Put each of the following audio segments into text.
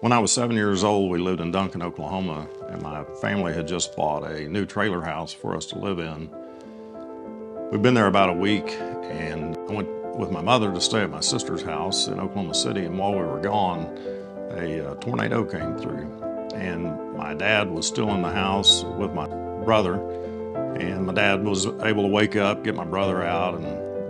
When I was 7 years old, we lived in Duncan, Oklahoma, and my family had just bought a new trailer house for us to live in. We'd been there about a week, and I went with my mother to stay at my sister's house in Oklahoma City, and while we were gone, a tornado came through. And my dad was still in the house with my brother, and my dad was able to wake up, get my brother out, and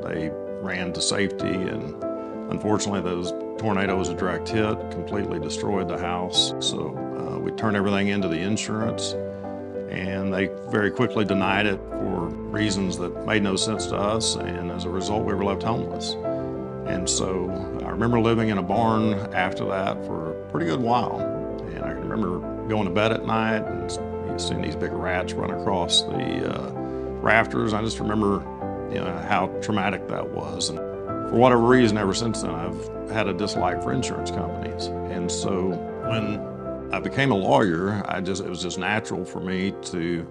they ran to safety. And unfortunately, those tornadoes, a direct hit, completely destroyed the house. So we turned everything into the insurance, and they very quickly denied it for reasons that made no sense to us, and as a result, we were left homeless. And so I remember living in a barn after that for a pretty good while, and I remember going to bed at night and seeing these big rats run across the rafters. I just remember, how traumatic that was. And for whatever reason, ever since then, I've had a dislike for insurance companies. And so when I became a lawyer, it was just natural for me to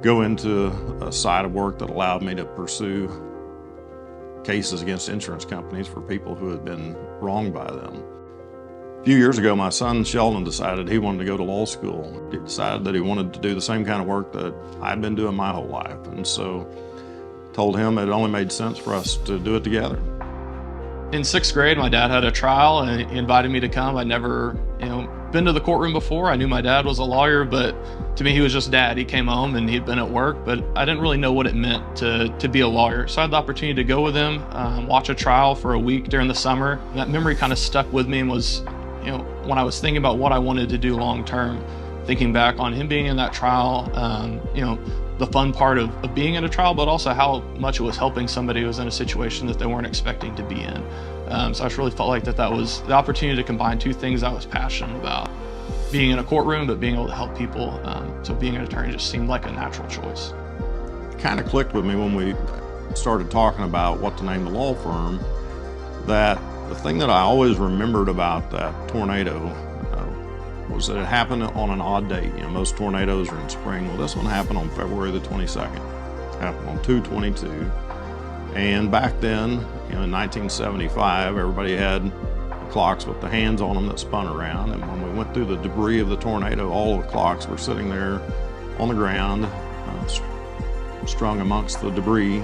go into a side of work that allowed me to pursue cases against insurance companies for people who had been wronged by them. A few years ago, my son Sheldon decided he wanted to go to law school. He decided that he wanted to do the same kind of work that I'd been doing my whole life. And so I told him it only made sense for us to do it together. In 6th grade, my dad had a trial and he invited me to come. I'd never, been to the courtroom before. I knew my dad was a lawyer, but to me, he was just dad. He came home and he'd been at work, but I didn't really know what it meant to be a lawyer. So I had the opportunity to go with him, watch a trial for a week during the summer. And that memory kind of stuck with me and was, when I was thinking about what I wanted to do long term, thinking back on him being in that trial, the fun part of being in a trial, but also how much it was helping somebody who was in a situation that they weren't expecting to be in. So I just really felt like that was the opportunity to combine two things I was passionate about. Being in a courtroom, but being able to help people. So being an attorney just seemed like a natural choice. It kind of clicked with me when we started talking about what to name the law firm, that the thing that I always remembered about that tornado was that it happened on an odd date. Most tornadoes are in spring. Well, this one happened on February the 22nd. It happened on 2/22. And back then, in 1975, everybody had clocks with the hands on them that spun around. And when we went through the debris of the tornado, all of the clocks were sitting there on the ground, strung amongst the debris,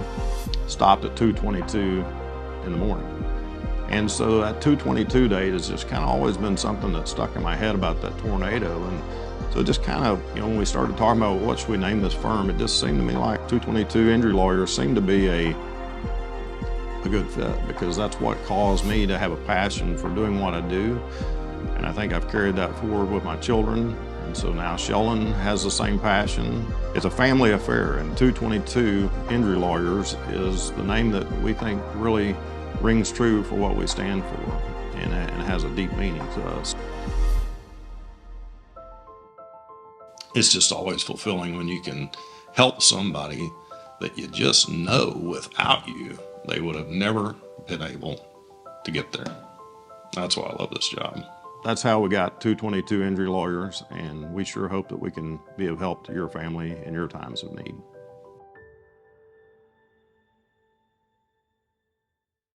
stopped at 2:22 in the morning. And so that 2/22 date has just kind of always been something that stuck in my head about that tornado. And so it just kind of, when we started talking about what should we name this firm, it just seemed to me like 222 Injury Lawyers seemed to be a good fit, because that's what caused me to have a passion for doing what I do. And I think I've carried that forward with my children. And so now Sheldon has the same passion. It's a family affair, and 222 Injury Lawyers is the name that we think really rings true for what we stand for, and it has a deep meaning to us. It's just always fulfilling when you can help somebody that you just know without you, they would have never been able to get there. That's why I love this job. That's how we got 222 Injury Lawyers, and we sure hope that we can be of help to your family in your times of need.